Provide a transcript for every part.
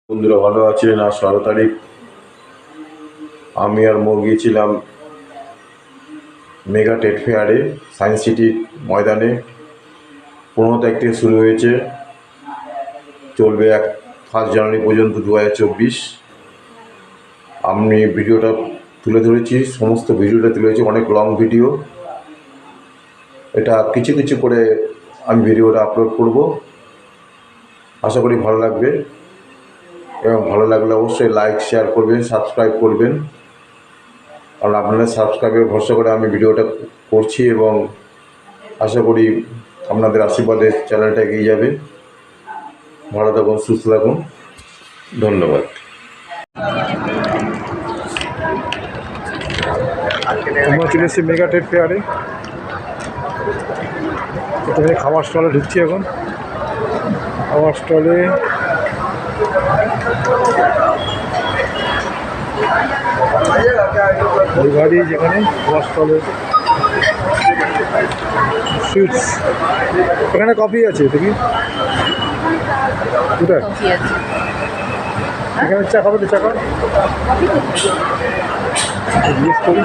বন্ধুরা ভালো আছেন। আজ 16 তারিখ। আমি আর মো গিয়েছিলাম মেগা ট্রেড ফেয়ারে, সায়েন্স সিটির ময়দানে। 15 তারিখ থেকে শুরু হয়েছে, চলবে 1 জানুয়ারি পর্যন্ত 2024। আমি ভিডিওটা তুলে ধরেছি, সমস্ত ভিডিওটা তুলে ধরেছি, অনেক লং ভিডিও। এটা কিছু কিছু করে আমি ভিডিওটা আপলোড করব, আশা করি ভালো লাগবে। এবং ভালো লাগলে অবশ্যই লাইক শেয়ার করবেন, সাবস্ক্রাইব করবেন, কারণ আপনাদের সাবস্ক্রাইবের ভরসা করে আমি ভিডিওটা করছি এবং আশা করি আপনাদের আশীর্বাদে চ্যানেলটা এগিয়ে যাবে। ভালো থাকুন, সুস্থ থাকুন, ধন্যবাদ। আমরা চলে এসেছি মেগা ট্রেড ফেয়ারে। প্রথমে খাবার স্টলে ঢুকছি। এখন খাবার স্টলে ওই গাড়ি, যেখানে খাবার স্টলে সুইটস, এখানে কফি আছে। দেখি কোথায় এখানে চা খাবে তো? চা খাও, জিজ্ঞেস করি।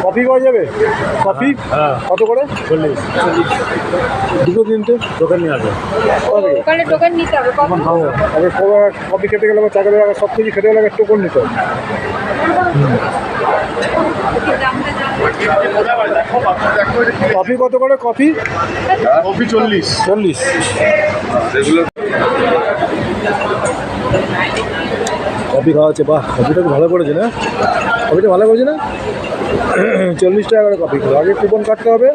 কফি পাওয়া যাবে? কফি কত করে? 40। দুটো তিনটে টোকেন নিয়ে আসবে। ওখানে টোকেন নিতে হবে। আগে কফি খেতে গেলে বা চা খেতে গেলে, সব কিছু খেতে গেলে টোকেন নিতে হবে। কফি কত করে? কফি 40। কফি খাওয়া হচ্ছে। বাহ, কফিটা তো ভালো করেছে না? কফিটা ভালো করেছে না? 40 টাকা করে কফি খাবো। আগে কুপন কাটতে হবে,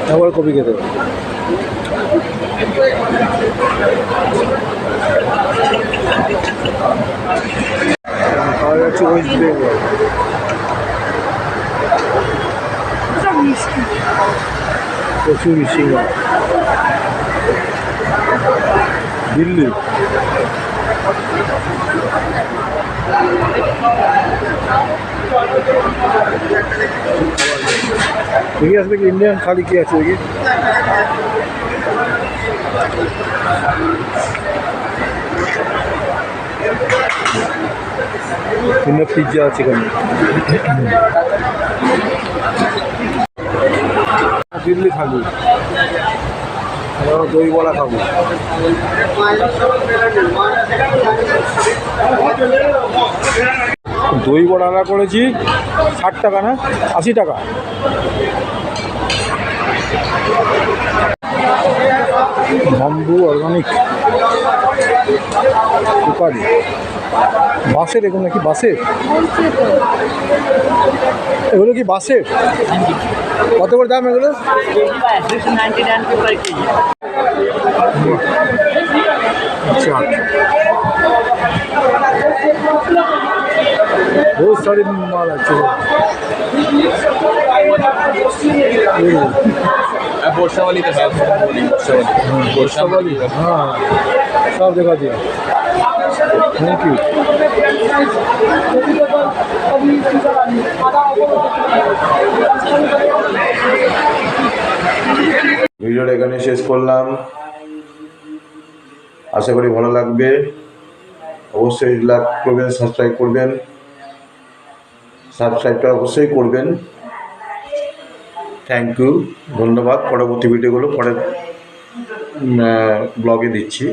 তারপরে কফি খেতে হবে। খাওয়া যাচ্ছে ওয়েস্ট বেঙ্গল। প্রচুর সিঙ্গারা। দিল্লি দেখি আসবে কি ইন্ডিয়ান থালি কি আছে দেখি। পিৎজা আছে এখানে। দিল্লি থালি, দই বড়া খাবো। দই বড়া আমরা করেছি 60 টাকা, না 80 টাকা। বাম্বু অর্গানিক কুকারি, বাঁশের। এগুলো নাকি বাঁশের? এগুলো কি বাঁশের? কত করে দাম এগুলো? अच्छा, बहुत सारी माल अच्छे बोरसा वाली का बोरसा वाली। हाँ, सब देखा दिया। Thank you. ভিডিওটা এখানে শেষ করলাম, আশা করি ভালো লাগবে। অবশ্যই লাইক করবেন, সাবস্ক্রাইব করবেন, সাবস্ক্রাইবটা অবশ্যই করবেন। থ্যাংক ইউ, ধন্যবাদ। পরবর্তী ভিডিওগুলো পরের ব্লগে দিচ্ছি।